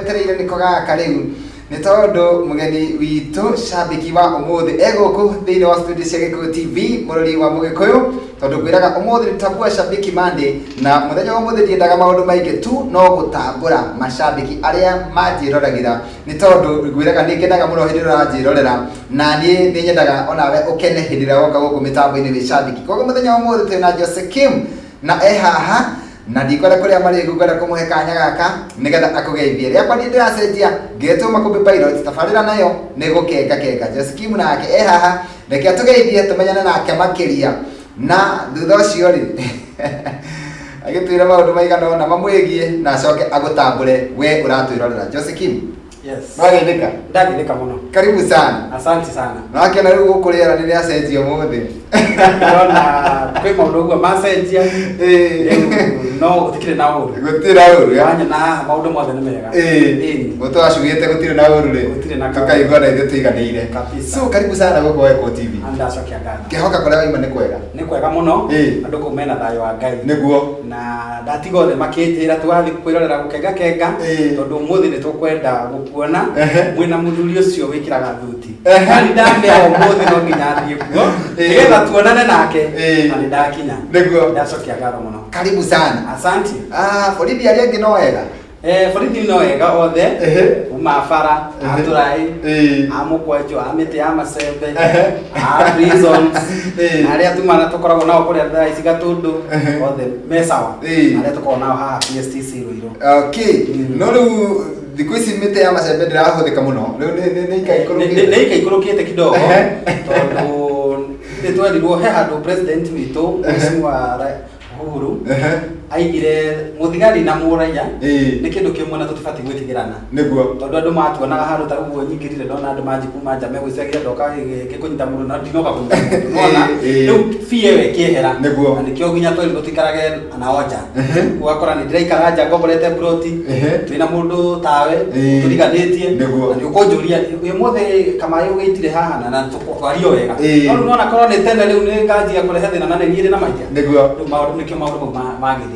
twetereire niko gaka riu ni tondu mugeni witu shabiki wa umuthi egoku thiini wa studio cia Gikuyu TV murori wa Mugikuyu tondu kwiraga umuthi nitambua shabiki Monday na muthenya wa umuthi ndiendaga maundu maingi tu no gutambura mashabiki aria manjiroragira ni tondu kwiraga ningenaga muno hindi ranjirorera na ni nyendaga onawe ukene hindi ria woka guku mitambo-ini wi shabiki koguo muthenya wa umuthi twina Jose Kim na haha na ndikora kuria mari gugara kumuhe kanya gaka nigetha akugeithie riakwa ni ndiracenjia ngetuma kumbi pilot tafarira nayo ni gukenga Jose Kim nake haha reke atugeithie tumenyane nake makiria na thutha ucio ri agitwira maundu maigana na mamwigie na acoke agutambure we uratwirorera Jose Kim. Yes. Ndagithika muno. Karibu sana. Asante sana. Nake na riu gukurira ni acenjia muthi. Ndona kwi maundu uguo macenjia. No utikire na uru. Gutira uru. Wanya na maundu mothe ni mega. Mutu acugite gutire na uru ri. Gutire na tukaigwa na ithu tiganiire. Kabisa. So karibu sana guku wa Gikuyu TV. Anda acokia ngana. Kihoka kuria waima ni kwega. Ni kwega muno. Andu kumena thayo wa Ngai. Niguo. Na ndatigo the makitira twathi kwirorera gukenga tondu umuthi ni tukwenda gukuona mwina muthuri ucio wikiraga thuti ani ndambia umuthi no nginya thie kuo nigetha tuonane nake na ndakinya niguo ndacokia ngatho muno. Karibu sana. Asante. Borithi aria ngi no wega borithi no wega othe umafara aturai amukwenjo amite ya macembe prisons aria tumana tukoragwo nao kuria thaa ici gatundu othe mesawa aria tukoragwo nao haha PSTC Ruiru. Okay. No riu thiku ici mite ya macembe ndirahuthika muno riu ni ikaikurukite kidogo tondu nitwerirwo he handu president witu mheshimiwa Uhuru aigire muthigari na muraiya ni kindu kimwe na tutibati gwitigirana niguo tondu andu matuonaga handu ta uguo nyingirire ndona andu manji kuma nja megwicagia ndoka gikunyita mundu na ndinoka kunyita riu fie we kihera niguo nikio ginya twiri gutikarage na oja ugakora ni ndiraikara nja ngomborete broti twina mundu tawe turiganitie na ni ukunjuria uyu mothe kama yu gitire haha na tukwario wega no nona korwo ni tene riu ni nganjia kurehe thina na ni na maija niguo maundu nikio maundu magirire.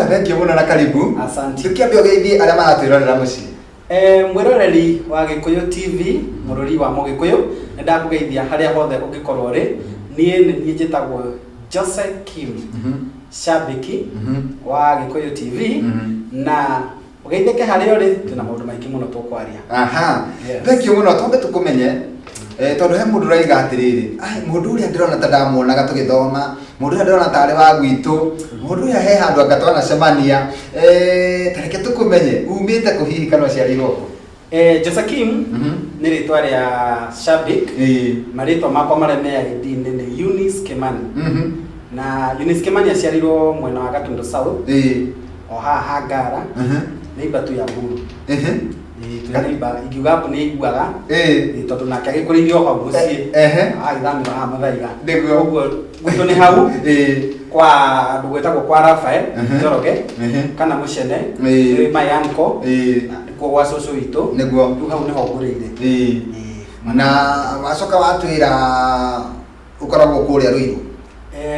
Thank you muno na karibu. Asante. Tukiambia ugeithie aria maratwirorera muci. Mwiroreri wa Gikuyu TV murori wa Mugikuyu ndakugeithia haria hothe ungikorwo ri ni njitagwo Jose Kim shabiki wa Gikuyu TV na ugeithike haria uri tuna maundu maingi muno tukwaria. Thank you muno tombe tukumenye tondu he mundu raiga atiriri mundu uria ndirona ta ndamuonaga tugithoma mundu uria ndirona ta ari wa gwitu mundu uria he handu angatwana cemania tareke tukumenye umite kuhihikana uciarirwo ku. Jose Kim ni ritwa ria shabik maritwa makwa maria me ID ni Eunice Kimani na Eunice Kimani aciarirwo mwena wa Gatundu South o haha Ngara neighbor tu ya Mburu tunaiba igiugapo ni iguaga tondu nake agikuriithio hau mucii agithamira ha mathaiga niguo uguo gutu ni hau kwa andu gwetagwo kwa Rafael Njoroge kana Mucene my uncle nikuo gwa cucu witu niguo riu hau niho nguriire na wacoka watwira ukoragwo kuria Ruiru.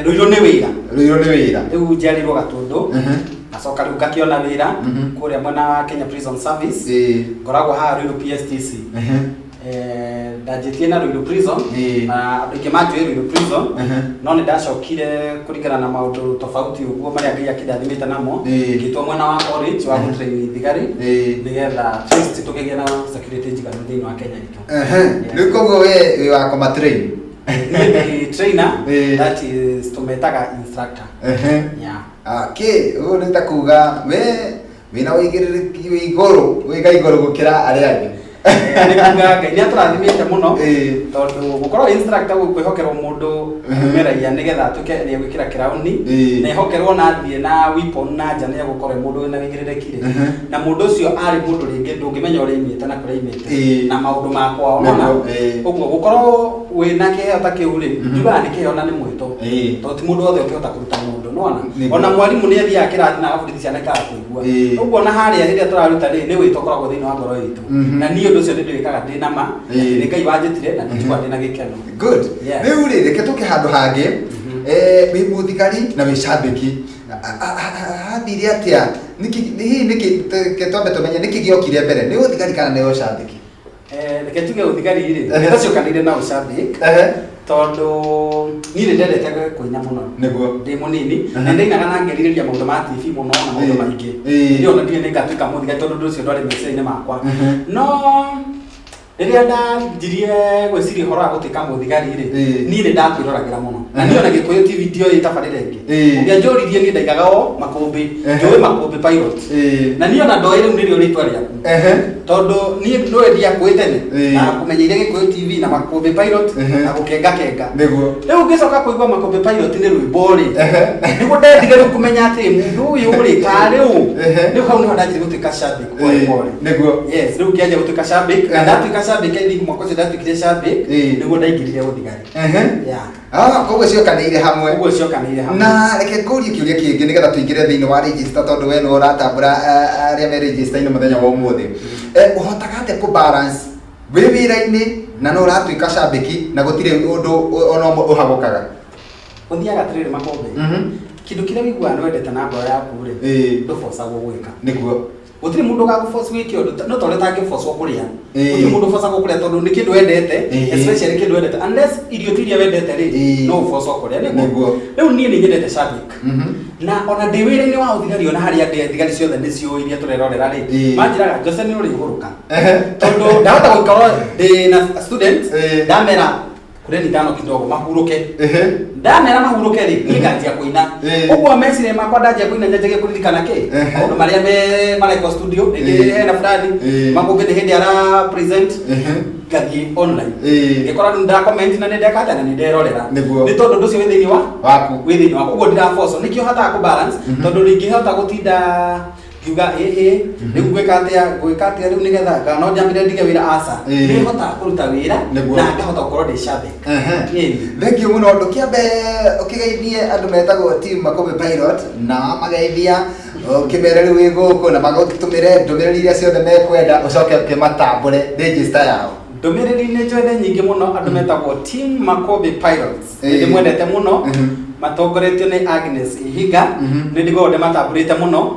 Ruiru ni wira riu njiarirwo Gatundu acoka riu ngakiona wira kuria mwena wa Kenya Prison Service ngoragwo haha Ruiru PSTC ndajitie na Ruiru Prison na andu ingi manjui Ruiru Prison no ni ndacokire kuringana na maundu tofauti uguo maria Ngai akidathimite namo ngitwo mwena wa college wa train thigari nigetha first tukigia na security njiganu thiini wa Kenya itu. Riu koguo we wa koma train ni trainer that is tumetaga instructor. Okay, ni takuga we wina wigiriri iguru wiga iguru gukira aria angi nikuga Ngai ni aturathimite muno tondu gukorwo instructor gukwihokerwo mundu meraia nigetha atuke ni gwikira kirauni na ihokerwo na thie na weapon na nja ni gukorwo mundu na wigiririkire na mundu ucio ari mundu ringi ndungimenya uri imite na kuri imite na maundu makwa ona uguo gukorwo wina kiheo ta kiu ri njuga ni kiheo na ni mwito tondu mundu othe ukihota kuruta mundu nona ona mwarimu ni athia kirathi na abudithi ciana ka kuigua uguo na haria hiria turaruta ri ni wito koragwo thiini wa ngoro yitu na ni undu ucio ni ndikaga ndina ma ni Ngai wanjitire na njigua ndina gikeno. Good. Riu ri reke tuke handu hangi wi muthigari na wi shabiki athiri atia niki ketombe tumenye niki giokire mbere ni uthigari kana ni ucambiki reke tuge uthigari ri ndacokanire na ucambiki tondu ni ndendete kuina muno niguo ndi munini na ndainaga na ngeririria maundu ma TV muno na maundu maingi ndio na ndire ngatuika muthigari tondu nducio ndwari meciria-ini makwa no riria ndanjirie gwiciria horo wa gutuika muthigari ri ni ndatwiroragĩra muno na ndio na Gikuyu TV ndio itabarire ingi ungianjuririe ni ndaigaga o Makumbi njui Makumbi pilot na ndio na ndoire ndio ritwa riaku tondu ni ndoendia kwitene na kumenyeire Gikuyu TV na Makumbi pilot na gukenga niguo riu ngicoka kuigua Makumbi pilot ni rwimbo ri niguo ndendige riu kumenya ati mundu uyu ri kariu riu hau niho ndanjire gutuika shabik pole niguo yes riu kianjia gutuika shabik na ndatuika shabik ndi mwako cio ndatuikire shabik niguo ndaingirire uthigari koguo ciokanĩire hamwe na reke ngũrie kĩũria kĩngĩ nĩgetha tũingĩre thĩinĩ wa register tondũ we nĩ ũratambũra arĩa me register-inĩ mũthenya wa ũmũthĩ ũhotaga atĩa kũ balance wĩ wĩra-inĩ na no ũratuĩka shabiki na gũtirĩ ũndũ ona ũmwe ũhagũkaga ũthiaga atĩrĩrĩ Makombe kĩndũ kĩrĩa wĩiguaga nĩ wendete na ngoro yaku rĩ ndũbocagwo gwĩka nĩguo gutiri mundu gaguforce wiki undu no tore tangiforce kuria gutiri mundu force kuria tondu ni kindu wendete especially kindu wendete unless irio tiria wendete ri no force kuria niguo riu nie ni nyendete shabik na ona ndiwire ni wa uthigari ona haria thigari ciothe ni ciuirie turerorera ri manjiraga Jose ni uri guruka tondu ndahota gukorwo na student ndamera kure ni tano kidogo mahuruke ndamera mahuruke ri niganjia kuina uguo mecire makwa ndanjia kuina njanjia kuririkana ki maundu maria me malaiko studio ndi na fulani Makumbi ni hindi ara present gathi online ngikora nda comment na ndekata na nderorera ni tondu nducio withiini waku uguo ndira force nikio hata ku balance tondu ringihota gutinda kiuga riu gwika atia riu nigetha kana njambire ndige wira asa ni hota kuruta wira na ngahota gukorwo ndi shabik thank you muno ndukiambe ukigeithie andu metagwo team Makumbi pilot na mageithia ukimere riu wi guku na magutumire ndumiriri iria ciothe mekwenda ucoke ukimatambure register yao ndumiriri ni njothe nyingi muno andu metagwo team Makumbi pilots ndi mwendete muno matongoretio ni Agnes Ihiga ni ndigode matamburite muno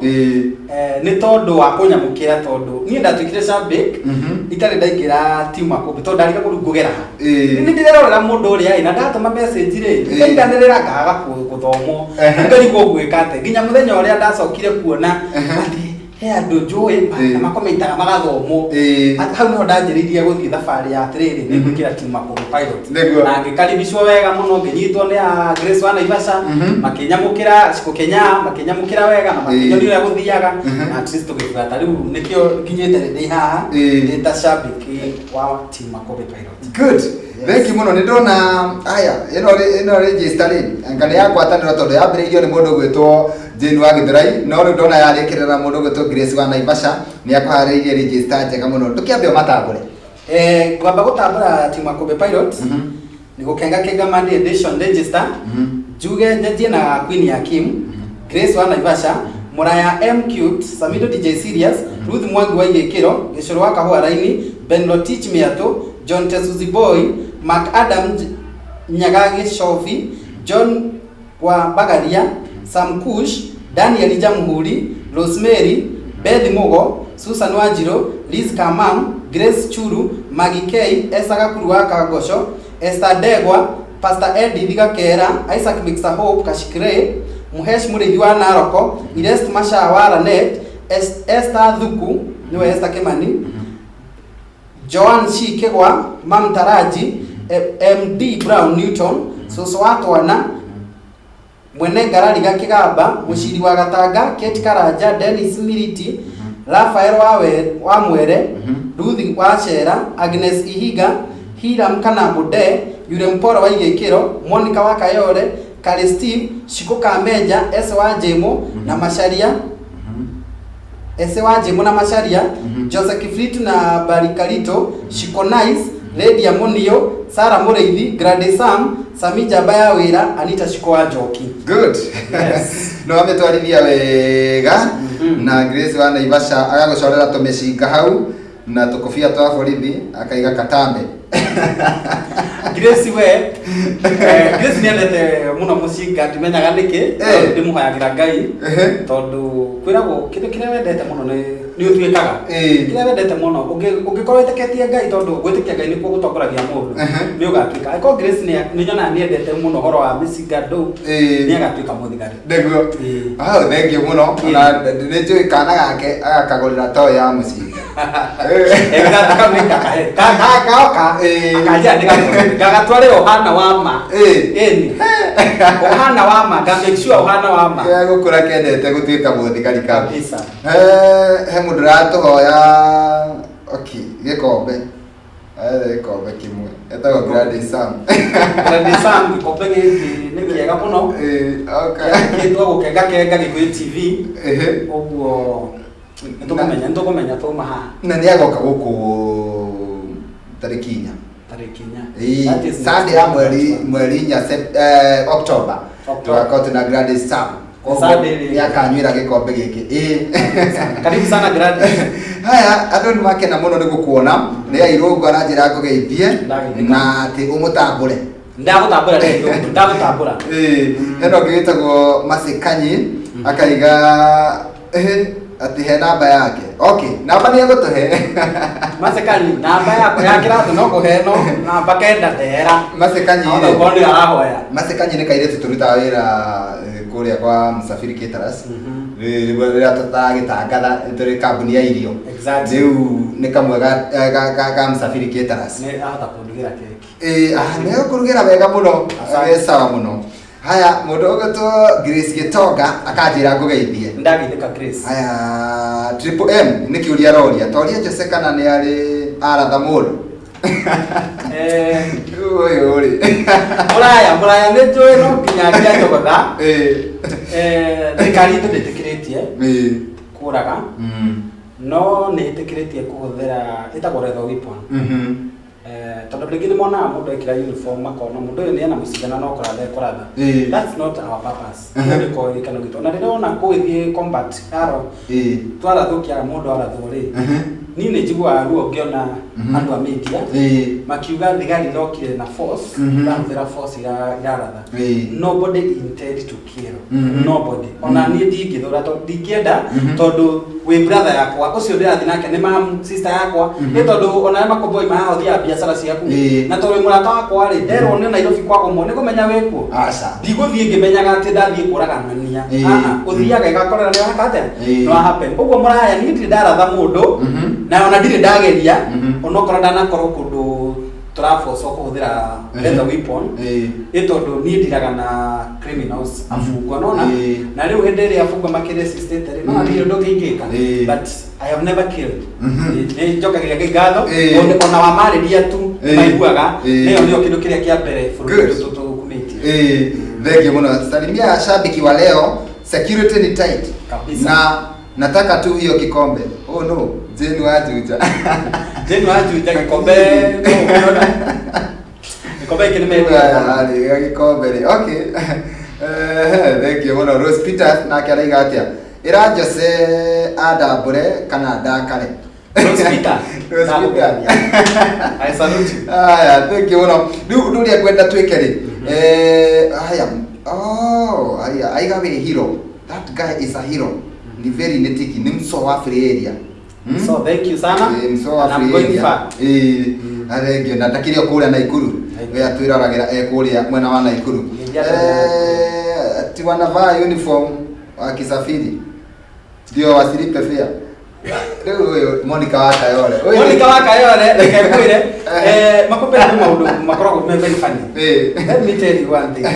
ni tondu wa kunyamukira tondu ni ndatuikire shabik itari ndaingira team Makumbi tondu ndariga kurungugera ni ndirerorera mundu uria ina ndatuma message ri ndanderera ngaga guthomo ngarigwo gwika ate nginya muthenya uria ndacokire kuona ati he andu njui na makomentaga magathomo hau niho ndanjiririe guthii thabari ya atiriri ni gwikira team Makumbi pilot na ngikaribicwo wega muno nginyitwo ni Grace wa Naivasha makinyamukira ciko Kenya makinyamukira wega na makinyoni uria guthiaga na at least tugifuata riu nikio nginyite ndi haha ndi ta shabiki wa team Makumbi pilot good thank you muno nindona aya ino register ri ngane yakwa tanira tondu yambiriirio ni mundu gwitwo Jane wa Githurai no riu ndona yarikirira mundu gwitwo Grace wa Naivasha ni akwaririe register njega muno ndukiambe matambure kwamba gutambura team Makumbi pilot ni gukenga Monday edition register juge njejie na Queen ya Kim Grace wa Naivasha Muraya MQ Samido DJ Serious Ruth Mwangi wa Igekiro Gicoro wa Kahua Raini Ben Lotich Miato John Tesuzi Boy Mark Adam Nyagagi Shofi John wa Bagaria Sam Kush Daniel Jamhuri Rosemary Beth Mugo Susan Wajiro Liz Kamam Grace Churu Magi K Esaga Kuruwa Kagosho Esther Degwa Pastor Eddie Vigakera Isaac Mixer Hope Kashikire Muhesh Murithi wa Naroko Irest Mashawara Net Esther Thuku niwe Esther Kimani Joan Shikegwa Mam Taraji MD Brown Newton Soso Watwana Mwene Garari Gakigamba Mushiri wa Gatanga Kate Karaja Dennis Miriti Rafael wa Mwere Ruthi wa Shera Agnes Ihiga Hiram Kanabude Yure Mporo wa Igekiro Monica wa Kayore Kale Steve Shiko Kameja Ese wa Jemo na Masharia Ese wa Jemo na Masharia Joseph Kifritu na Barikalito Shiko Nice Lady Amonio Sara Mureithi Grande Sam Sami Jabaya Wira Anita Shiko wa Joki good yes no ametwarithia wega na Grace wa Naivasha agagucorera tumecinga hau na tukofia twa borithi akaiga katambe Grace we Grace ni endete muno mucinga ndimenyaga niki ndimuhayagira Ngai tondu kwiragwo kindu kiria wendete muno ni utwikaga kiria wendete muno ungikorwo iteketie Ngai tondu gwitikia Ngai nikuo gutongoragia mundu ni ugatwika iko Grace ni nyona ni endete muno horo wa micinga ndo ni agatwika muthigari niguo thank you muno na ni njui kana gake agakagurira toy ya mucinga gagatware ohana wama eni ohana wama ga make sure ohana wama ya gukura kendete gutwika muthigari kabisa he mundu ratuhoya okay gikombe gikombe kimwe etagwo Grande Sam gikombe giki ni kiega muno okay kindu gukenga gikwi TV uguo nitukumenya tuma ha na ni agoka guku tarikinya Sunday ya mweri nya October tugakorwo na Grande Sam ni akanywira gikombe giki karibu sana Grande haya andu ni makena muno ni gukuona ni airungu aranjira kugeithie na ati umutambure ndagutambura eno gitagwo Masekanyi akaiga ati he namba yake okay namba ni agutuhe Masekanyi namba yako ya kiratu no kuheno namba kenda tera Masekanyi no kondi arahoya Masekanyi ni kaire turuta wira kuria kwa Msafiri Caterers rĩrĩa tũtagĩtangatha tũrĩ kambuni ya irio rĩu nĩ kamwe ga Msafiri Caterers nĩ ahota kũrugĩra keki nĩ kũrugĩra wega mũno sawa mũno haya mũndũ ũgĩtwo Grace Gitonga akanjĩra ngũgeithie ndageithĩka Grace haya Triple M nĩ kĩũria roria toria Jose kana nĩ arĩ aratha mũndũ uyu uri muraya nĩ njũĩ no nginya ngia njogotha thirikari ndĩtĩkĩrĩtie kũraga no nĩ ĩtĩkĩrĩtie kũhũthĩra ĩtagwo lethal weapon tondu rĩngĩ nĩ monaga mũndũ ekĩra uniform makona mũndũ ũyũ nĩ ena mũcindano no kũratha that's not our purpose nĩ kũririkana gitu na rĩrĩa wona gũgĩthiĩ combat haro twarathũkia mũndũ arathwo rĩ niĩ nĩ njiguaga ruo ngĩona andũ a media makiuga thigari irokire na force irahũthĩra force iraratha nobody intend to kill nobody ona niĩ ndingĩthũra tondũ ndingĩenda tondũ wĩ brother yakwa ũcio ndĩrathiĩ nake nĩ mam sister yakwa nĩ tondũ ona makomboi mahahũthia biacara ciaku na tondũ mũrata wakwa rĩ nderwo nĩ Nairobi kwa gũmwo nĩ kũmenya wĩkuo ndigũthiĩ ngĩmenyaga atĩ ndathiĩ kũraganania ũthiaga ĩgakorera nĩ wahaka atĩa no happen ũguo mũraya niĩ ndirĩ ndaratha mũndũ na ona ndirĩ ndageria onokorwo ndanakorwo kũndũ tũraforce kũhũthĩra lethal weapon ĩtondũ niĩ ndiraga na criminals afungwa nona na rĩu hĩndĩ ĩrĩa afungwa makĩresistate rĩ no ndirĩ ũndũ ũngĩka but I have never killed nĩ njokagĩria ngatho ona wamarĩria tu maiguaga nĩyo kĩndũ kĩrĩa kĩa mbere bũrũri tũkumĩtie thank you muno salimia shabiki wa leo security ni tight kabisa na nataka tu hiyo kikombe oh no Jane wajuja kikombe kikombe okay thank you muno Rose Peter na kĩaraiga atĩa ira Jose adambure kana ndakare Rose Peter I salute you aya thank you muno ndu ria kwenda twike ri aya aiga we hero that guy is a hero ni very netiki ni mso wa free area so thank you sana mso wa free area arengio na takirio kuria Naikuru we atwiragira kuria mwena wa Naikuru ti wanavaa uniform wakisafiri ndio wasilipe fare leo Monica Wakayole rekebwire makopera maundu makoragwo me very funny let me tell you one thing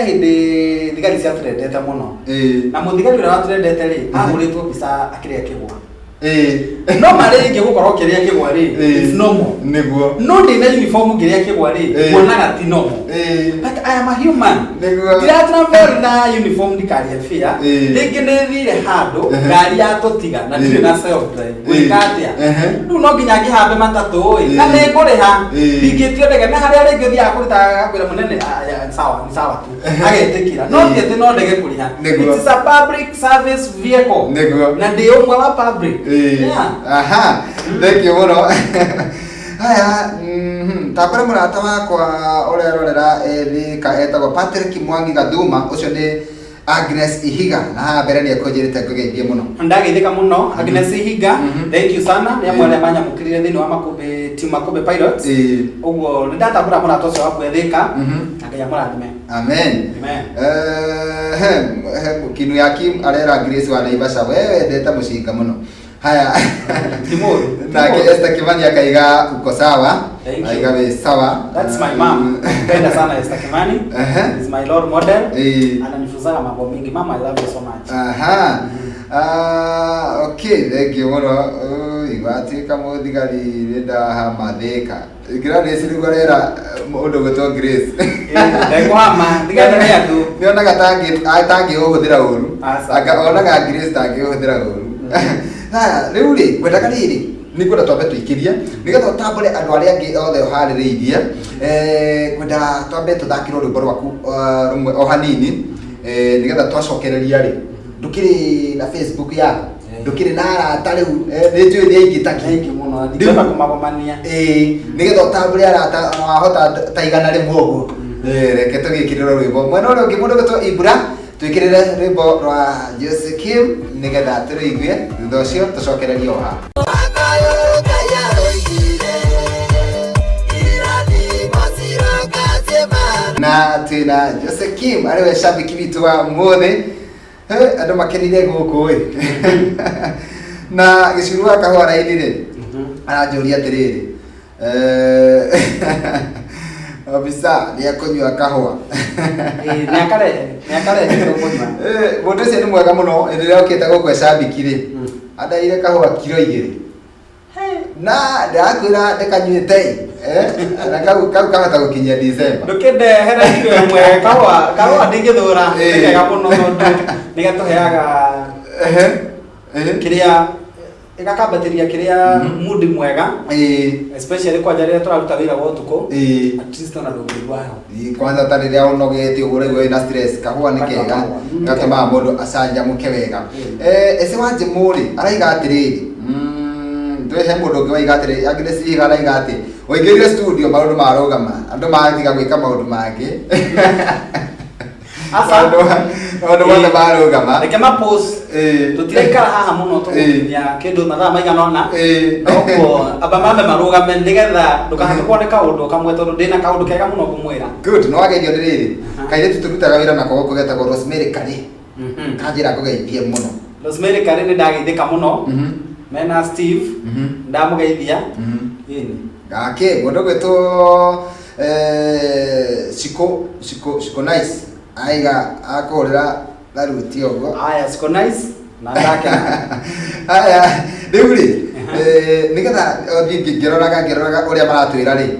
hindi thigari cia trendete muno na muthigari ũrĩa watrendete rĩ ahũrĩtwo mbica akĩrĩa kĩgwa no marĩ ingĩgũkorwo kĩrĩa kĩgwa rĩ it's normal nĩguo no ndĩna uniform kĩrĩa kĩgwa rĩ kuonaga ti normal but I am a human ndĩra travel na uniform ndikaria fare rĩngĩ nĩ thire handũ ngari ya tũtiga na ndirĩ na self drive gwĩka atĩa rĩu no nginya ngĩhambe matatũ ĩ na nĩ ngũrĩha ndingĩtio ndege na harĩa rĩngĩ thiaga kũruta kwĩra mũnene sawa ni sawa tu agetikira no ndĩte no ndege kũrĩha it's a public service vehicle na ndĩ ũmwe wa public aha thank you muno haya tabara murata wakwa ore rorera thika etagwo Patrick Mwangi Gathuma ucio ni Agnes Ihiga na mbere ni akonjirite kugeithie muno ndageithika muno Agnes Ihiga thank you sana ni amwe manya mukirire thini wa Makumbi team Makumbi Pilots uguo ndatabura murata ucio wa kwethika akaya murathime amen kinu yaki arera Grace wa Naivasha wewe ndeta mushinga muno haya Timuru na Esther Kimani akaiga uko sawa aiga we sawa that's my mom penda sana Esther Kimani is my role model ananifunza mambo mingi mama I love you so much okay thank you muno igwati kama thigari renda hamatheka igira nesirigorera mundu gutwa Grace ndego hama thigari ni andu niona tangi uhuthira uru anga onaga Grace tangi uhuthira uru riu ri kwendaga riri ni kwenda twambe twikiria nigetha utambure andu aria angi othe haririirie kwenda twambe tuthakire rwimbo rwaku rumwe o hanini nigetha twacokereria ri ndukiri na Facebook yako ndukiri na arata riu ni njui ni ingitaki muno ndikenda kumagomania nigetha utambure arata wahota taigana rimwe uguo reke tugikirira rwimbo mwena uria ungi mundu gitwo Ibra twikirire rwimbo rwa Jose Kim nigetha turiigue thutha ucio tucokererie o ha na tena Jose Kim ariwe shabiki witu wa mothe andu makenire guku na gicurua kahora ini aranjuria atiriri obisa ni akunywa kahua nyakare kunywa mundu ucio ni mwega muno ndiria ukite guku shabiki ri adaire kahua kilo 2 na ndakwira ndekanyuite na kau kahota gukinyia December ndukende hera kilo imwe kahua ndingithura ndikega muno nigatuheaga kiria igakambatiria kiria mood mwega especially kwa jaria turaruta wira wa utuko at least na ndugirwa kwanza tariria unogete ugure na stress kahua ni kega gatuma mundu asanja muke wega ese wanje muri araiga atiriri he mundu ungi waiga atiri Agnes Ihiga araiga ati oingirire studio maundu marugama andu matiga gwika maundu mangi asa ono wale marugama reke ma post tutiraikara haha muno tukunya kindu mathaa maigana ona uguo aba mambe marugame nigetha ndukahate kuoneka undu kamwe tondu ndina kaundu kega muno kumwira good no wageithio riri kaire tuturutaga wira na kogoko getagwo Rosemary Kari kanjira kugeithie muno Rosemary Kari ni ndageithika muno mena Steve ndamugeithia ini gake mundu gwetwo Shiko nice aiga akorera daruti ogo aya Shiko nice na ndake aya riuri nigetha ngiroraga uria maratwira ri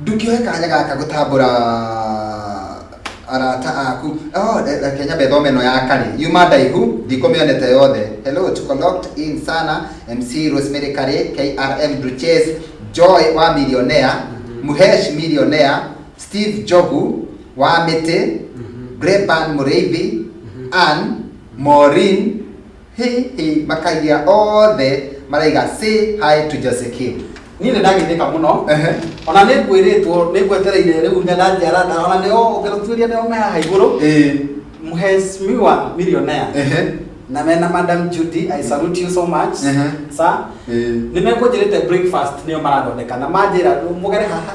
ndukioe kanya gaka gutambura arata aku Kenya bethome no yakari yuma ndaihu ndikomionete yothe hello tuko locked in sana MC Rosemary Kari KRM Duchess Joy wa millionaire Muhesh millionaire Steve Jogu wa Mete Breban Mureithi Ann Maureen makairia othe maraiga say hi to Jose Kim ni ndageithika muno ona ni ngwiritwo ni ngwetereire riu nyana njara na ona ni ongeruturia ni omeha haiguru Muheshimiwa millionaire na mena Madam Judy I salute you so much sir nimekujirite breakfast niyo marathondeka na majira mugere haha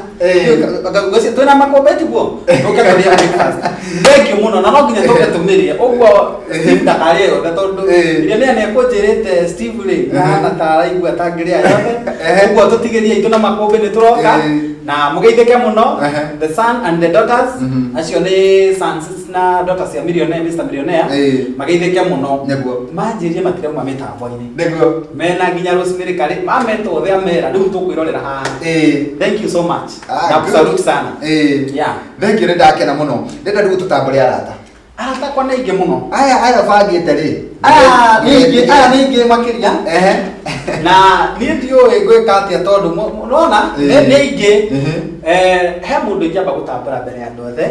gosi twina makobeti guo ukatoria breakfast thank you muno na no nginya tugetumirie uguo Steve ndakarie yo tondu ile ne ekujirite Steve ri na taraigua tangiria yothe uguo tutigeria itu na makobe ni turoka na mugeithike muno the son and the daughters acio ni sons na daughters ya millionaire Mr Millionaire mageithike muno neguo manjirie matire ma mitambo-ini neguo mena nginya Rosemary Kari mameto the amera riu tukwirorera haha thank you so much salute sana yeah thank you ndakena muno ndenda riu tutambure arata kwa naingi muno aya bangite ri ningi makiria na ni ndio gwika atia tondu unaona ningi he mundu ingamba gutambura mbere ya andu othe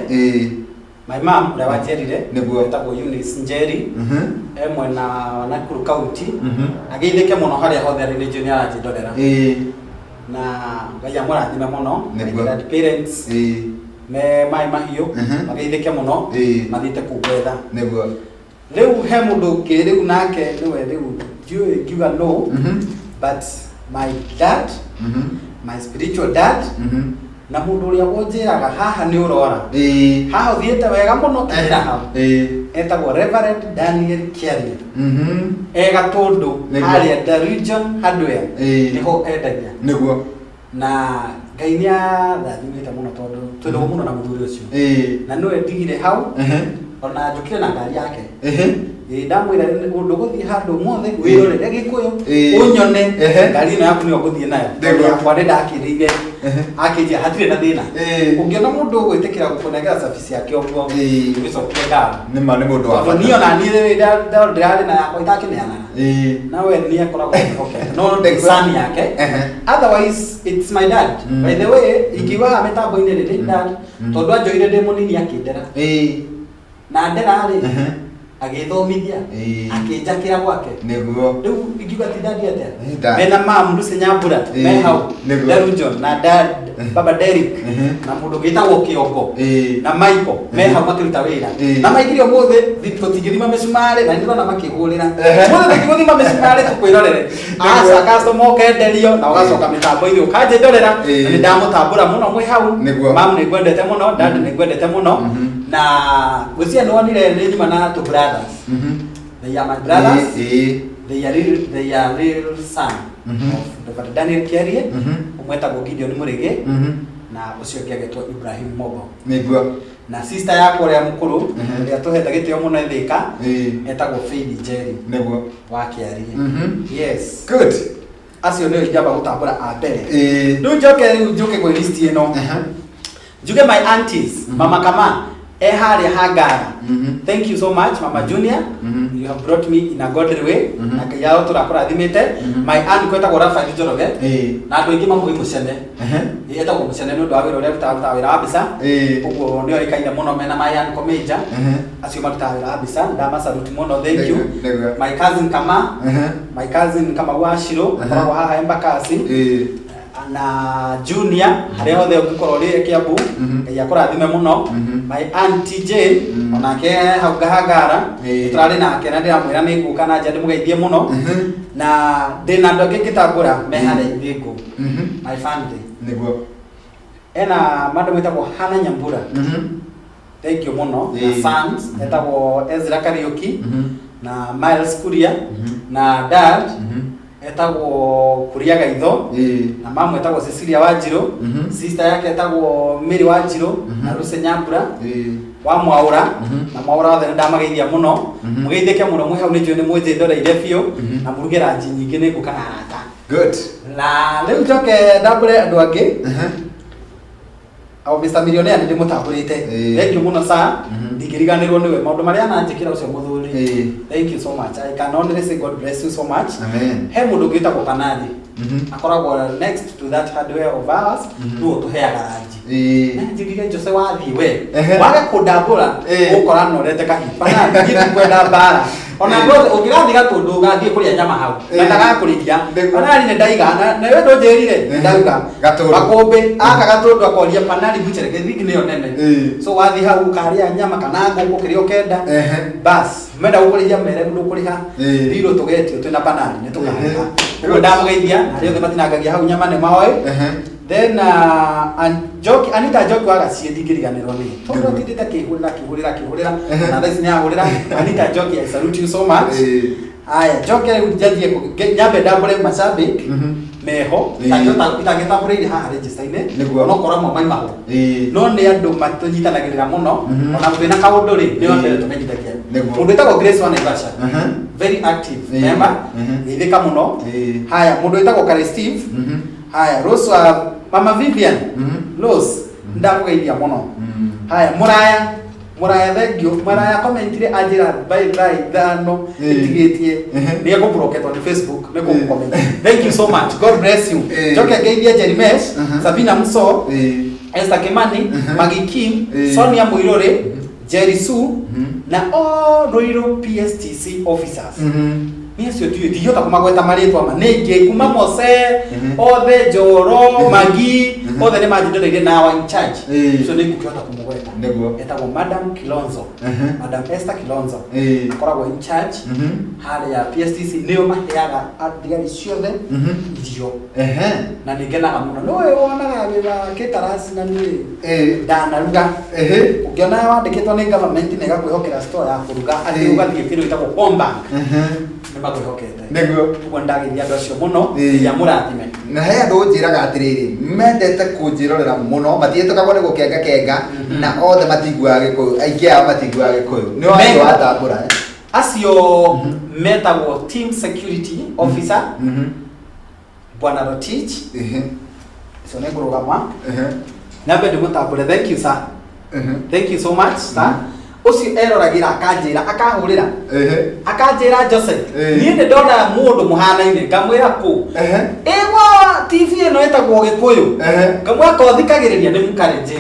my mom ura wanjerire niguo etagwo Eunice Njeri mwena wa Nakuru County ageithike muno haria hothe region ya Jindorera na ngai amũrathime mũno my parents me mai mahiũ mageithĩke mũno mathiĩte kũgwetha nĩguo rĩu he mũndũ ũngĩ rĩu nake nĩwe rĩu ndiũĩ ngiuga no but my dad my spiritual dad na mũndũ ũrĩa wonjĩraga haha nĩ ũrora haha ũthiĩte wega mũno kĩra hau etagwo Reverend Daniel Kiarie ega tondũ harĩa the region hardware nĩho endagia nĩguo na Ngai nĩarathimĩte mũno tondũ twendagwo mũno na mũthuri ũcio na nĩwe ndigire hau ona njũkire na ngari yake ndamwĩra ũndũ gũthiĩ handũ mothe wĩrorere Gĩkũyũ ũnyone ngari ĩno yaku nĩyo ngũthiĩ nayo yakwa nĩndakĩrĩire akĩnjia hatirĩ na thĩna ũngĩona mũndũ ũgwĩtĩkĩra gũkũnengera service yake ũguo ũgĩcokia ngatho nĩma nĩ mũndũ wa bata niĩ ona niĩ ndĩrarĩ na yakwa itakĩneanana nawe nĩ akoragwo akĩhokete no ndexani yake otherwise it's my dad by the way ingiuga mĩtambo-inĩ rĩrĩ dad tondũ anjoire ndĩ mũnini akĩndera na ndera-rĩ agĩthomithia akĩnjakĩra gwake nĩguo rĩu ingiuga ti dadi atĩa mena mamu Lucy Nyambura me hau Daru John na dad baba Derek na mũndũ ũgĩtagwo Kĩongo na Michael me hau makĩruta wĩra na maingĩrio mũthĩ tũtingĩthima mĩcumarĩ na nĩndĩrona makĩhũrĩra mũthĩ tũtingĩthima mĩcumarĩ tũkwĩrorere aca customer ũkenderio na ũgacoka mĩtambo-inĩ ũkanjĩndorera na nĩndamũtambũra mũno mwĩ hau mamu nĩngwendete mũno dad nĩngwendete mũno na gũcia nĩwonire nĩ nyuma na two brothers they are my brothers they are real son of Dr. Daniel Kiarie umwetagwo Gideon Mũrĩgĩ na ũcio ũngĩ agĩtwo Ibrahim Mogo nĩguo na sister yakwa ũrĩa mũkũrũ ũrĩa tũhete gĩtĩo mũno Thĩka etagwo Faith Jerry nĩguo wa Kiarie yes good acio nĩo ingĩamba gũtambũra a mbere rĩu njoke gwĩ list ĩno njuge my aunties mama Kama harĩa Hangara thank you so much mama Junior you have brought me in a godly way na Ngai yao tũrakũrathimĩte my aunt kwetagwo Rafael Njoroge na andũ aingĩ mamũĩ Mũcene etagwo Mũcene nĩ ũndũ wa wĩra ũrĩa arutaga wĩra wa mbica ũguo nĩo ĩkaine mũno mena my aunt Komeja acio marutaga wĩra wa mbica ndamasaruti mũno thank you my cousin Kama my cousin Kama Wachiro akoragwo haha Embakasi na Junior harĩa hothe ũngĩkorwo rĩ Kiambu Ngai akũrathime mũno my auntie Jane onake hau Hangara tũrarĩ nake na ndĩramwĩra nĩ ngũka na nja ndĩmũgeithie mũno na ndĩna andũ angĩ ngĩtambũra me harĩa Ithĩngũ my family nĩguo ena mandũ metagwo Hannah Nyambura thank you mũno na sons etagwo Ezra Kariuki na Miles Kuria na dad etagwo Kuria Gaitho na mamu etagwo Cecilia Wanjiru sister yake etagwo Mary Wanjiru na Lucy Nyambura wa Mwaura na Mwaura othe ndamageithia mũno mũgeithĩke mũno mwĩ hau nĩ njũĩ nĩ mwĩnjĩndoreire biũ na mũrugĩra nji nyingĩ nĩ ngũka na arata good na rĩu njoke ndambũre andũ angĩ Mr. Millionaire nĩ ndĩmũtambũrĩte thank you mũno sir ndingĩriganĩrwo nĩwe maũndũ marĩa ananjĩkĩra ũcio mũthuri thank you so much I can only say God bless you so much amen he mũndũ ũngĩtagwo Kanani akoragwo next to that hardware of ours nĩwe tũheaga ranji na njigire Jose wathiĩ we wage kũndambũra ũkora norete kahipa na ngiye kwenda mbara ona ngothe ũngĩgathiĩ Gatũndũ ũgathiĩ kũrĩa nyama hau na ndagakũrĩithia Panari nĩ ndaigana na wewe ndũnjĩrire ndauga Makũmbĩ aka Gatũndũ akoria Panari butcher gĩthiki nĩyo nene so wathiĩ hau ũkarĩa nyama kana ngũkũ kĩrĩa ũkenda bas menda gũkũrĩithia mere ndũkũrĩha thirũ tũgetio twĩna Panari nĩ tũkarĩha ũguo ndamũgeithia na arĩa othe matinangagia hau nyama nĩ maoĩ then Anita Njoki wa Gaciĩ ndingĩriganĩrwo nĩ tondũ atindĩte kĩhũrĩra na thaa ici nĩahũrĩra Anita Njoki I salute you so much aya njoke rĩu njathiĩ nyambe ndambũre macambĩki meho itangĩtambũrĩire haha register-inĩ onokorwo mo maimaho no nĩ andũ matũnyitanagĩrĩra mũno ona twĩna kaũndũ-rĩ nĩo mbere tũmenyithagia mũndũ wĩtagwo Grace wa Naivasha very active member geithĩka mũno haya mũndũ wĩtagwo Kare Steve haya Rose wa Mama Vivian Rose ndamũgeithia mũno haya Mũraya thengio Mũraya commentire anjĩra by thano ĩtigĩtie nĩ egũbroketwo nĩ Facebook nĩ gũkũcomment thank you so much God bless you njoke ngeithia Jerimesh Sabina Muso Esther Kimani Magi Kim Sonia Muirore Jerry Su na all Ruiru PSTC officers ni cio tu ndihota kumagweta maritwa ma ningi kuma Mose othe Njoro Magi othe ni majindoreire na wa in charge so ni ngukihota kumugweta niguo etagwo Madam Kilonzo Madam Esther Kilonzo akoragwo in charge hali ya PSTC nio maheaga athigari ciothe irio na ningenaga muno no wonaga wira Kitaras na ni ndanaruga ukiona wandikitwo ni government nega kwihokera store ya kuruga ati ugathie kindu itagwo bomba nimakwihokete niguo ugo ndagithia andu acio muno ya murathime na he andu njiraga atiriri mendete kunjirorera muno matietũkagwo ni gukenga na othe matiguaga Gikuyu aingi ao matiguaga Gikuyu ni wandu atambura acio metagwo team security officer Bwana Rotich so ne kurugama na bende mutambure thank you sir thank you so much sir ucio eroragira akanjira akahurira akanjira Joseph nie ne ndona mundu muhanaine ngamwira ku ewa TV eno etagwo Gikuyu ngamwa kothikagiriria ni mukarenje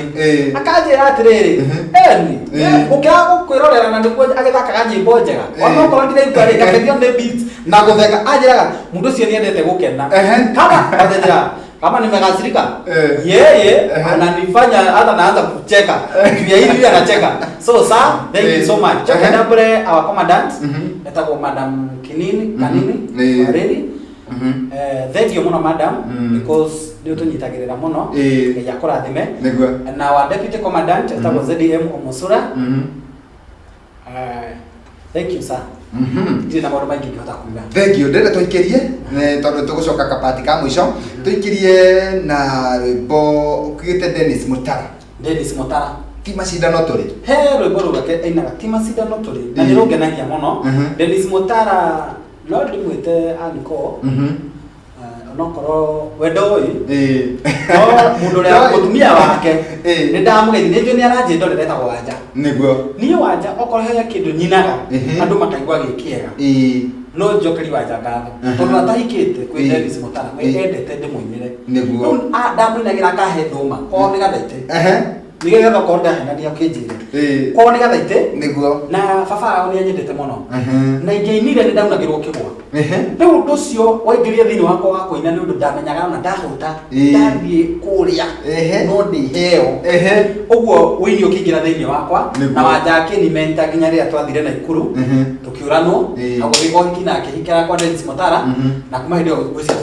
akanjira atiriri eni ukiaga kwirorera na niguo agithakaga nyimbo njega ono korwo ndire ikari kakenio ne beats na gutheka anjiraga mundu ucio niendete gukena kama athejera kama nimekasirika yeye ananifanya hata naanza kucheka juu ya hivi anacheka so sir thank you so much chakadabure our commandant etagwo Madam Kanini Wareri thank you muno madam because ndio tunyitagirira muno ya kurathime na our deputy commandant etagwo ZDM Omusura thank you sir ndina maundu maingi ngihota kuga thank you ndenda tuikirie tondu tugucoka kapati ka mwisho tuikirie na rwimbo ukigite Dennis Mutara ti macindano turi he rwimbo rugake ainaga ti macindano turi na ni rungenagia muno Dennis Mutara Lord mwite aniko onokoro wendo uyu no mundu ria mutumia wake ni ndamugeithia ndio ni aranjindorera etagwo Wanja niguo ni Wanja okoro he kindu nyinaga andu makaigwa gikiega no njokeri Wanja ngatho tondu atahikite kwi Dennis Mutara endete ndimuinire niguo ndamuinagira kahe thuma o ni gathaite nigetha konda henania kinjire ko ni gathaite niguo na baba ao ni anyendete muno na ingeinire ni ndaunagirwo kigwa riu undu ucio waingĩria thĩinĩ wakwa wa kũina nĩ ũndũ ndamenyaga na ndahuta ndathiĩ kũrĩa no ndiheo ũguo wĩini ũkĩingĩra thĩinĩ wakwa na Wanja akĩnimenta nginya rĩrĩa twathire Naikuru tũkĩũranwo na gũthiĩ kwa hiki nake hikara kwa Dennis Mutara na kuma hĩndĩ ĩyo ũcio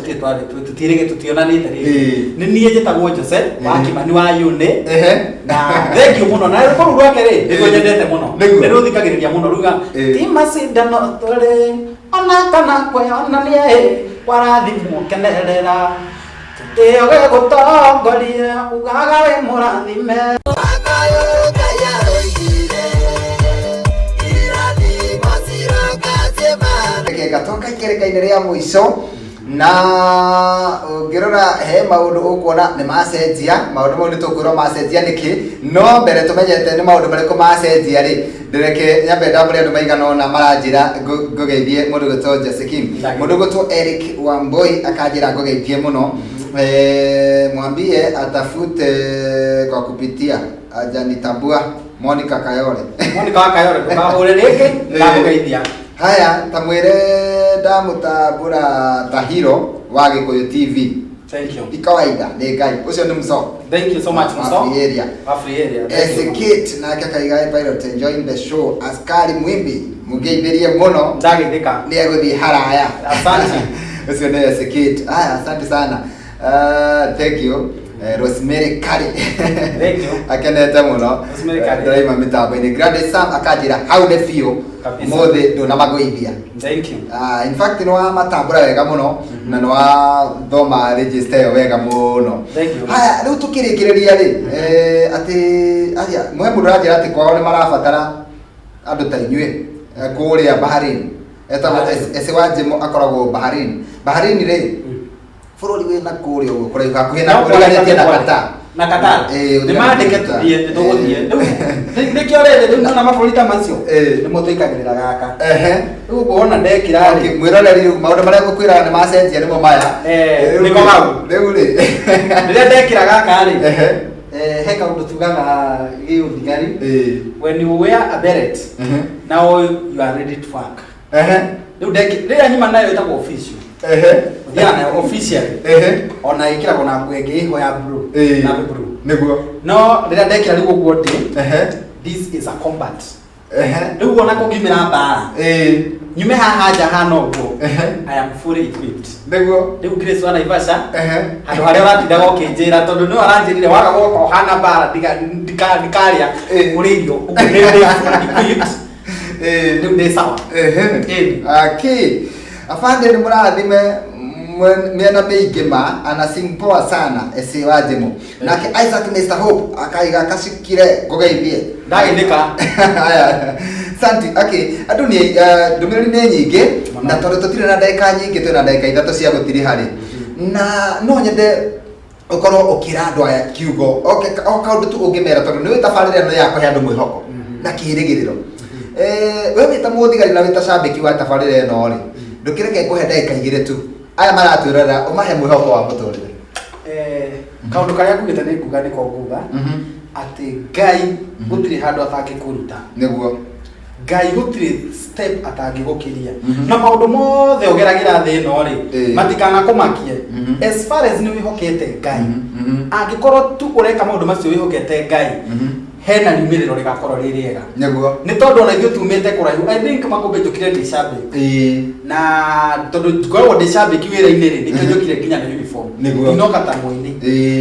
tũtirĩge tũtionanĩte rĩngĩ nĩ niĩ njĩtagwo Jose wa Kimani wa Yune na thank you muno na rũkũrũ rwake rĩ nĩruo nyendete mũno nĩ rũthikagĩrĩria mũno ruga ti macindano tũrĩ ona kana kwĩonania warathimwo kenerera tũtĩoge gũtongoria ugaga wĩ mũrathime gatoka ikereka-inĩ rĩa mũico na ngirora he maundu ukuona ni macenjia maundu mau ni tukwirwo macenjia niki no mbere tumenyete ni maundu mariku macenjia ri ndireke nyambe ndamuri andu maigana ona maranjira ngugeithie mundu gwitwo Josekim mundu gwitwo Eric Wamboi akanjira ngugeithie muno mwambie atafute kwa kupitia ajanitambua Monica Kayore tukahũre rĩngĩ ndakugeithia haya tamwire ndamutambura Tahiro wa Gikuyu TV thank you ni kawaida ni ngai ucio ni Muso thank you so much Muso free area as a kid na kakaigai pilot enjoying the show askari mwimbi mugeithĩrie muno ndagithika ni eguthi haraya asante ucio ni as a kid haya asante sana thank you Rosemary Kari thank you akenete muno Rosemary Kari driver mitambo-inĩ Grand Sam akajira hau ne fio mothe ndona magoithia thank you in fact no matambura wega muno na no thoma register yo wega muno thank you haya riu tukirikiriria ri ati aria mwe mundu ajira ati kwao ni marabatara andu ta inyue kuria Bahrain eta ese wajimo akoragwo Bahrain ri bururi wina kuria uguo kuraiga kwina kuriganĩtie na Qatar nĩ mandĩke tũthiĩ tũgũthiĩ nĩkĩo rĩrĩ rĩu na mabũrũri ta macio nĩmo tũikagĩrĩra gaka rĩu kuona ndekira rĩ mwĩroreri rĩu maũndũ marĩa ngũkwĩraga nĩ macenjia nĩmo maya nĩko mau rĩu rĩ rĩrĩa ndekira gaka rĩ he kaũndũ tugaga gĩũthigari when you wear a beret now you are ready to work riu ria nyima nayo itagwo official yana official ona ikira kona ngwenge iho ya blue na blue niguo no rira ndekira riu guo ndi this is a combat riu ona kungimira mbara nyume haha nja hana uguo I am fully equipped niguo riu Grace wana Ivasha handu haria watindaga ukinjira tondu no aranjirire waga goko hana mbara ndikaria uririo equipped riu ndi sawa okay afande ni murathime miena mingi ma anasing poa sana ese wajimu nake Isaac Mr Hope akaiga kashikire ngogeithie ndagithika haya santi okay andu ni ndumiriri ni nyingi na tondu tutire na ndagika nyingi twina ndagika ithatu cia gutiri hari na no nyende ukorwo ukira andu aya kiugo okay o kaundu tu ungimera tondu ni witabarire no yakwe andu mwihoko na kirigiriro we wita muthigari na wita shabiki wa tabarire no ri ndukireke kuhe ndagika igire tu aya maratwirora umahe mwihoko wa muturire kaundu karia kugita ni kuga ni kuga ati Ngai gutiri handu atangikuruta niguo Ngai gutiri step atangigukiria na maundu mothe ogeragira thi no ri matikana kumakie as far as ni wihokete Ngai angikorwo tu ureka maundu macio wihokete Ngai hena limiriro rigakorwo ririega niguo ni tondu ona ithu tumite kuraihu I think makumbe njukire ndi shabiki na tondu ngorwo ndi shabiki wira-ini ri nikio njukire nginya na uniform ino kata muini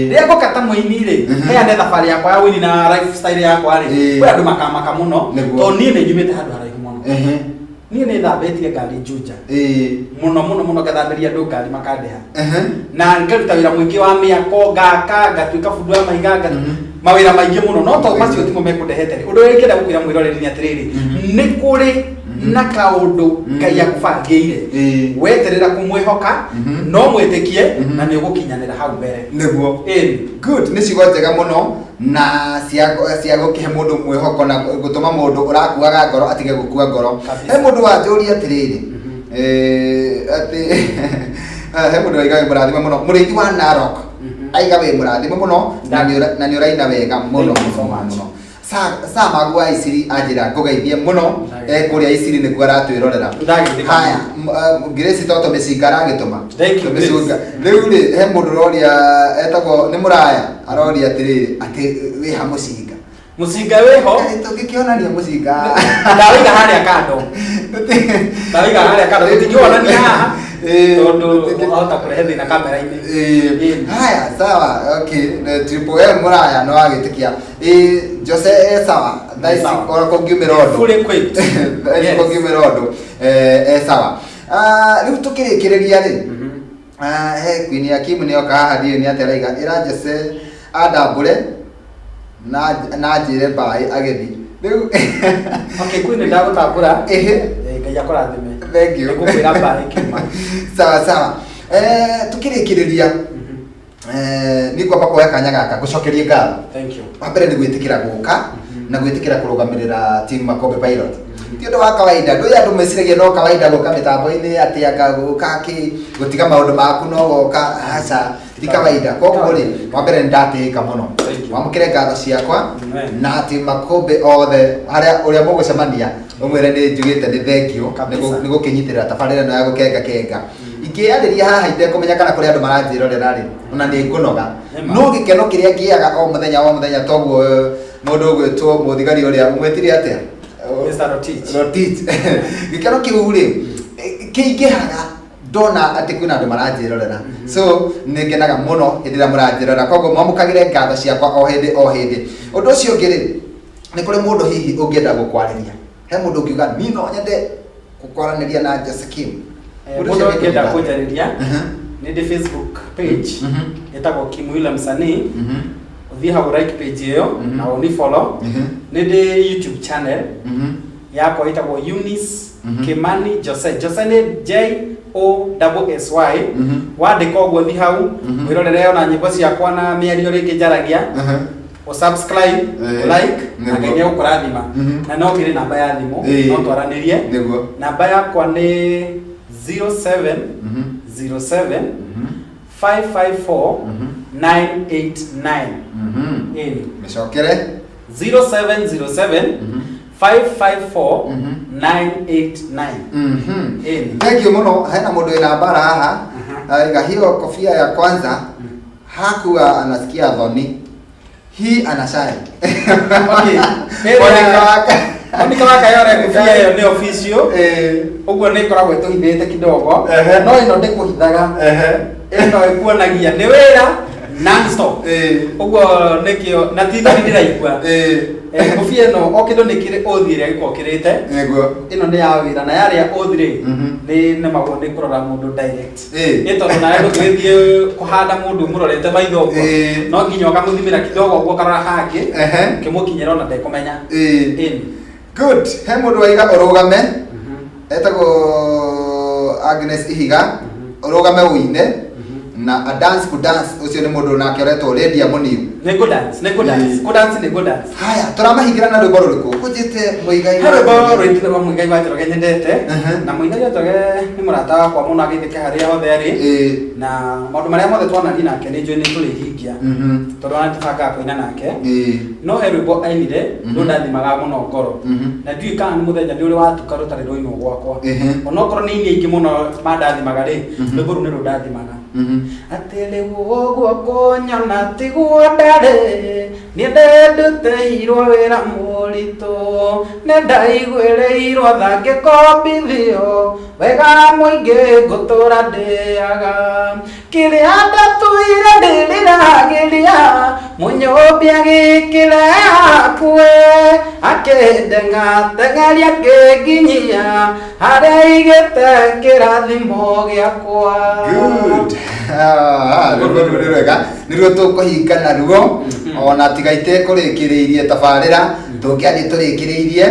ria go kata muini ri heane thabari yakwa ya wini na lifestyle yakwa ri we andu makamaka muno to ni ni njumite handu haraihu muno ni ni thambetie ngari Juja muno gathamberia andu ngari makandeha na ngaruta wira mwingi wa miako ngaka ngatuika fundu ya maiga mawira maingi muno no to macio timo mekundehete undu wikira gukwira mwiroreri ni atiriri ni kuri na kaundu Ngai akubangiire weterera kumwihoka no mwitikie na ni ugukinyanira hau mbere niguo good ni cigo njega muno na cia gukihe mundu mwihoko na gutuma mundu urakuaga ngoro atige gukua ngoro he mundu wanjuria atiriri ati he mundu aigaga murathime muno murithi wa Narok aiga we murathime muno na ni uraina wega muno muno sa magwa Isiri ajira ngogeithie muno kuria Isiri ni kwara twirorera haya Grace toto mesigara gituma mesuga riu ri he mundu roria etagwo ni muraya aroria atiriri ati we ha musinga weho tungikionania musinga ndawiga haria kando ndawiga haria kando tutikionania haha tondu hota kurehe thina kamera-ini haya sawa okay triple M muraya no agitikia Jose sawa daisi ora kongiumira undu fully equipped kongiumira undu sawa riu tukirikireria ri he Queen Yakimu ni oka haha dio ni ateraiga ira Jose adambure na njire bai agethi riu okay Queen ndagutambura Ngai akurathime thank you nikukwira bai kima sawa tukirikireria ni kwamba kuoya kanya gaka gucokerie ngatho thank you wambere ni gwitikira guka na gwitikira kurugamirira team Makombe Pilot ti ndo wa kawaida ndo ya ndo mesiragia no kawaida guka mitambo-ini ati akaguka ki gutiga maundu maku no goka hasa ti kawaida koguo ri wambere ndatika muno wamukire ngatho ciakwa na team Makombe othe haria uria mugucemania umwire ni njugite ni thank you ni gukinyitirira tabarira no ya gukenga ingiariria haha ite kumenya kana kuri andu maranjirorera ri ona ni ngunoga no gikeno kiria ngiaga o muthenya toguo mundu gwitwo muthigari uria mwetiri atia Mr Rotich gikeno kiu ri kiingihaga ndona ati kwina andu maranjirorera so ningenaga muno hindira muranjirorera koguo mwamukagire ngatho ciakwa o hindi undu ucio ngiri ni kuri mundu hihi ungienda gukwariria he mundu ngiuga ni no nyende gukwaraniria na Jessica mundu ngenda kunjariria ni ndi Facebook page etagwo Kimuila Msanii uthie hau like page iyo na uni follow ni ndi YouTube channel yakwa etagwo Eunice Kimani Jose ni JOSSY wandika uguo thi hau wirorere ona nyimbo ciakwa na miario ringi njaragia o subscribe like na Ngai ukurathima na no ngire namba ya thimu no twaranirie namba yakwa ni 07 07 554 989 mecokere 0707 554 989. Thank you muno. Hena mundu ina bara haha. Hiyo kofia ya kwanza hakuwa anasikia thoni. Hii anashai. Okay. Monica waka yore kofia hiyo ni official. Uguo ni koragwo tuhithite kidogo. No ino ndikuhithaga. Ino ikuonagia ni wira non stop. Uguo nikio na tiga ni ndiraigua. Kofia no okindo nikire othire giko kirite. Ino ni ya wira na yari ya othire. Ni magone kurora mundu direct. Ito na yendo twithie kuhanda mundu murorete maitho uguo. No nginya okamuthimira kidogo uguo karora hangi. Kimukinyira ona ndekumenya. Good. He mundu waiga urugame. Etagwo Agnes Ihiga. Urugame uine. Na a dance ku dance ucio ni mundu nake oretwo ready amoniu. Ni go dance, ni go dance. Go dance ni go dance. Haya, turamahingira na rwimbo ruriku. Kujite Muigai. Rwimbo rwitire wa Muigai wa Njoroge nyendete. Na Muigai wa Njoroge ni murata wakwa muno agithike haria hothe ari. Na maundu maria mothe twanani nake ni njui ni turihingia. Tondu ana tibanga kuina nake. No he rwimbo ainire ndundathimaga muno ngoro. Na ndiui kana ni muthenya ni uri watuka rutari rwino gwakwa. Onokorwo ni ini ingi muno mandathimaga ri. Rwimbo ru ni rundathimaga. Atele wogo konyana tigwa ndare niendete irwo wira murito nendaigwire irwo thange kombithio wega muingi gutura ndiaga kiria ndatuire ndiriragiria munyobia gikire akue akendenga tengeria nginyia haria igite kirathimo giakwa. Good. Niruo tukuhinga naruo ona tigaite kurikiriirie tabarira tungiathi turikiriirie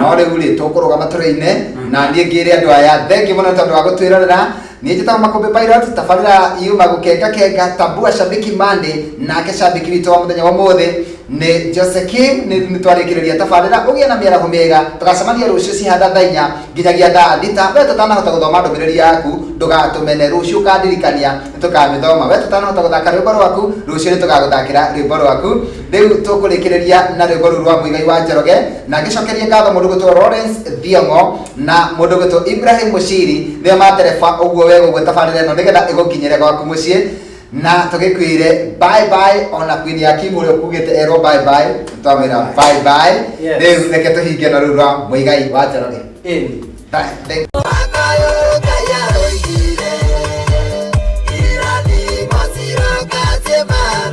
no riu ri tukurugama turaine na nie ngire andu aya thengi muno tondu wa gutwirorera ni njita Makumbi Pilot tabarira yuma gukenga Tambua Shabiki Monday nake shabiki witu wa muthenya wa muthi ni Jose King ni twarikiriria tabarira ugia na miaraho miega tugacemania rucio cihanda thainya nginyagia thaa thita we tutanahota guthoma ndumiriri yaku ndugatumene rucio ukandirikania tukamithoma we tutanahota guthaka rwimbo rwaku rucio ni tugaguthakira rwimbo rwaku riu tukurikiriria na rwimbo ru rwa Muigai wa Njoroge na ngicokeria ngatho mundu gwitwo Lawrence Thiongo na mundu gwitwo Ibrahim Mushiri ni matereba uguo we gugwe tabarira no nigetha igukinyire gwaku mucii na tugikwire bye bye ona Queen ya Kim uri kugite ero bye bye twamira bye bye riu reke tuhinge na rura Muigai wa Njoroge. Bye.